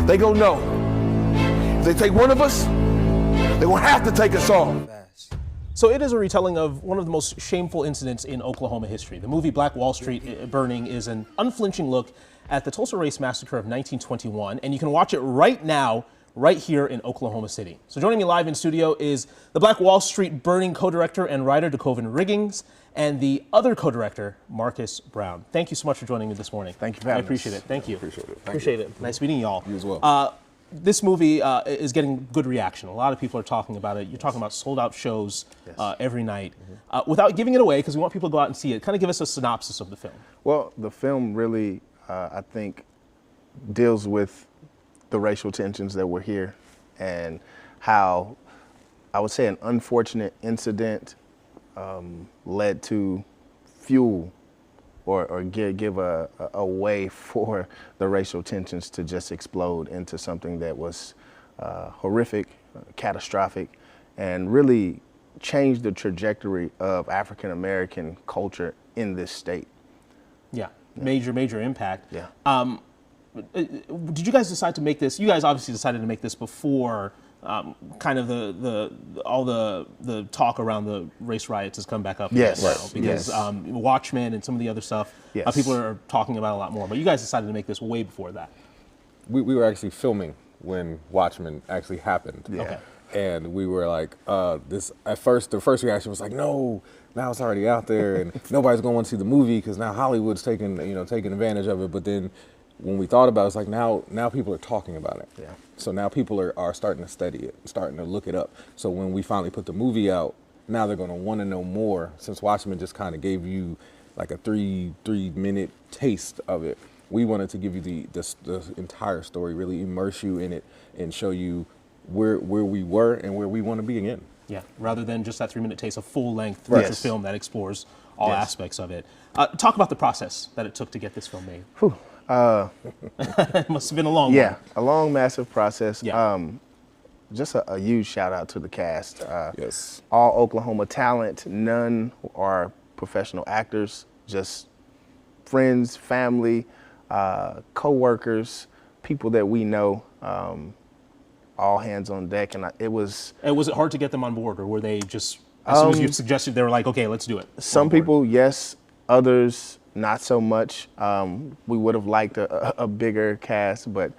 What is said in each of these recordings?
they gonna know. If they take one of us, they gonna have to take us all. So it is a retelling of one of the most shameful incidents in Oklahoma history. The movie Black Wall Street Burning is an unflinching look at the Tulsa Race Massacre of 1921, and you can watch it right now, right here in Oklahoma City. So joining me live in studio is the Black Wall Street Burning co-director and writer DeKoven Riggins, and the other co-director, Marcus Brown. Thank you so much for joining me this morning. Thank you for having us. I appreciate it. Thank you. Appreciate it. Appreciate it. Nice meeting y'all. You as well. This movie is getting good reaction. A lot of people are talking about it. You're talking about sold out shows every night. Without giving it away, because we want people to go out and see it, kind of give us a synopsis of the film. Well, the film really, I think, deals with the racial tensions that were here and how, I would say, an unfortunate incident led to fuel or give a way for the racial tensions to just explode into something that was horrific, catastrophic, and really changed the trajectory of African American culture in this state. Yeah, major impact. Yeah. Did you guys decide to make this? You guys obviously decided to make this before kind of all the talk around the race riots has come back up Yes, now, right. because Yes. Watchmen and some of the other stuff, Yes. people are talking about a lot more. But you guys decided to make this way before that. We were actually filming when Watchmen actually happened. Yeah. Okay. And we were like, the first reaction was like, no, now it's already out there and nobody's going to want to see the movie because now Hollywood's taking advantage of it. But then when we thought about it, it's like now people are talking about it. Yeah. So now people are starting to study it, starting to look it up. So when we finally put the movie out, now they're going to want to know more. Since Watchmen just kind of gave you like a three-minute taste of it, we wanted to give you the entire story, really immerse you in it and show you where we were and where we want to be again. Yeah, rather than just that 3-minute taste, a full-length feature Yes. film that explores all Yes. aspects of it. Talk about the process that it took to get this film made. Whew. It must have been a long Yeah, one. a long, massive process. Yeah. Just a huge shout out to the cast. Yes. All Oklahoma talent, none are professional actors, just friends, family, co-workers, people that we know, all hands on deck. And it was... And was it hard to get them on board, or were they just, as soon as you suggested, they were like, okay, let's do it? Some people, yes. Others, not so much. We would have liked a bigger cast, but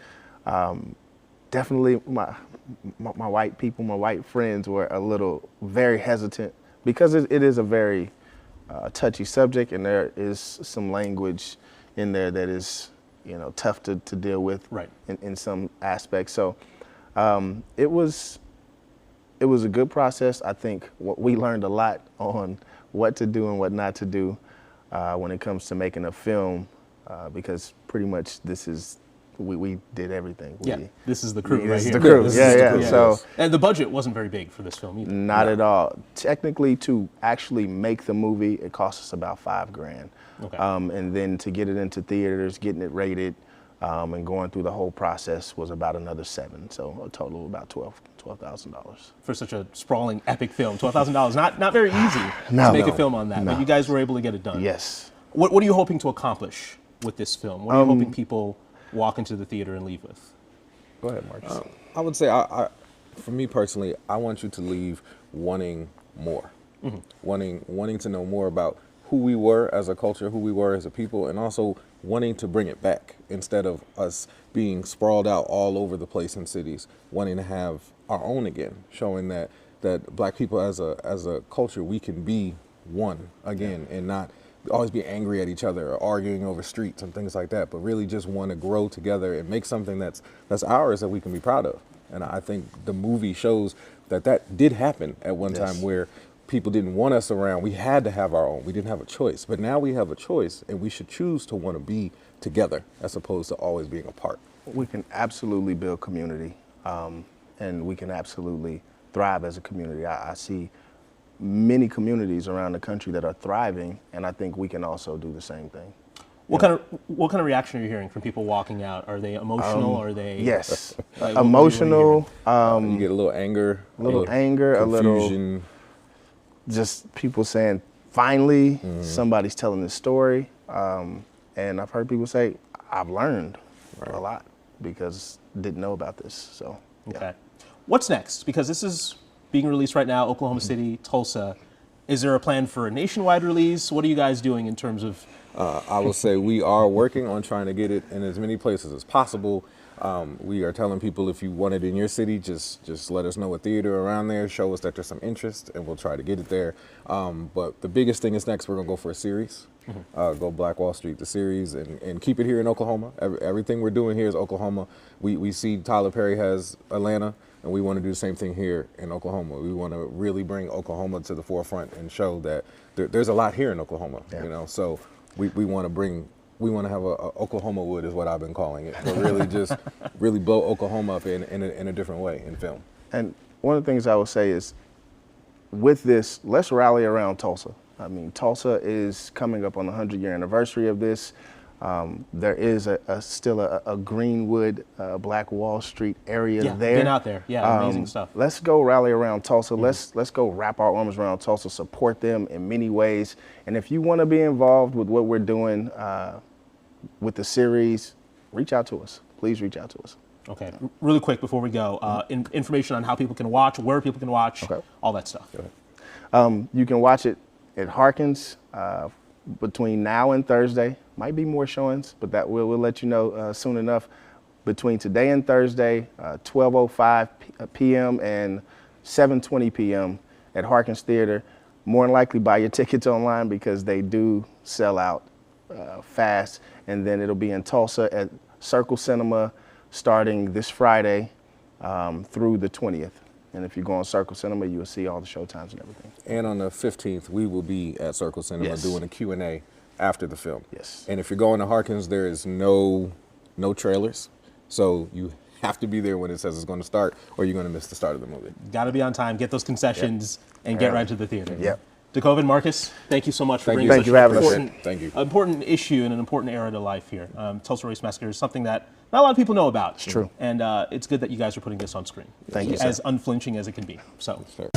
definitely my white people, my white friends were very hesitant because it is a very touchy subject, and there is some language in there that is, tough to deal with in some aspects. So it was a good process. I think we learned a lot on what to do and what not to do when it comes to making a film, because pretty much we did everything. This is the crew right This is here. the crew. This is Yeah, the yeah. crew. So And the budget wasn't very big for this film either. not at all. Technically, to actually make the movie, it cost us about $5,000. Okay. And then to get it into theaters, getting it rated, and going through the whole process was about another $7,000. So a total of about $12,000. For such a sprawling, epic film, $12,000, not very easy to No, make a no, film on that, no. but you guys were able to get it done. Yes. What are you hoping to accomplish with this film? What are you hoping people walk into the theater and leave with? Go ahead, Marcus. I would say, for me personally, I want you to leave wanting more, wanting to know more about who we were as a culture, who we were as a people, and also wanting to bring it back instead of us being sprawled out all over the place in cities, wanting to have our own again, showing that Black people as a culture, we can be one again and not always be angry at each other or arguing over streets and things like that, but really just want to grow together and make something that's ours that we can be proud of. And I think the movie shows that did happen at one time, where people didn't want us around. We had to have our own. We didn't have a choice. But now we have a choice, and we should choose to want to be together as opposed to always being apart. We can absolutely build community, and we can absolutely thrive as a community. I see many communities around the country that are thriving, and I think we can also do the same thing. What kind of reaction are you hearing from people walking out? Are they emotional? Are they Yes, like, emotional. You get a little anger, a little anger, confusion. a little just people saying, finally, somebody's telling this story. And I've heard people say, I've learned a lot, because didn't know about this. So, yeah. Okay. What's next? Because this is being released right now, Oklahoma City, Tulsa. Is there a plan for a nationwide release? What are you guys doing in terms of? I will say we are working on trying to get it in as many places as possible. We are telling people if you want it in your city, just let us know a theater around there, show us that there's some interest, and we'll try to get it there. But the biggest thing is next, we're gonna go for a series. Go Black Wall Street, the series, and keep it here in Oklahoma. Everything we're doing here is Oklahoma. We see Tyler Perry has Atlanta, and we want to do the same thing here in Oklahoma. We want to really bring Oklahoma to the forefront and show that there's a lot here in Oklahoma. Yeah. You know, so we want to have a Oklahoma Wood is what I've been calling it. But really just really blow Oklahoma up in a different way in film. And one of the things I would say is, with this, let's rally around Tulsa. I mean, Tulsa is coming up on the 100-year anniversary of this. There is still a Greenwood, Black Wall Street area there. Been out there. Yeah, amazing stuff. Let's go rally around Tulsa. Let's go wrap our arms around Tulsa, support them in many ways. And if you want to be involved with what we're doing with the series, reach out to us. Please reach out to us. Okay. Really quick before we go, information on how people can watch, where people can watch, all that stuff. You can watch it at Harkins between now and Thursday. Might be more showings, but that we'll let you know soon enough. Between today and Thursday, 12:05 p.m. and 7:20 p.m. at Harkins Theater. More than likely buy your tickets online because they do sell out fast. And then it'll be in Tulsa at Circle Cinema starting this Friday through the 20th. And if you go on Circle Cinema, you will see all the show times and everything. And on the 15th, we will be at Circle Cinema doing a Q&A after the film. Yes. And if you're going to Harkins, there is no trailers. So you have to be there when it says it's going to start, or you're going to miss the start of the movie. Got to be on time, get those concessions, and get right to the theater. Yep. DeKoven, Marcus, thank you so much for bringing Thank such you for having us. important issue and an important era to life here. Tulsa Race Massacre is something that not a lot of people know about. It's true. And it's good that you guys are putting this on screen. Thank you, As sir. unflinching as it can be. So. Sure.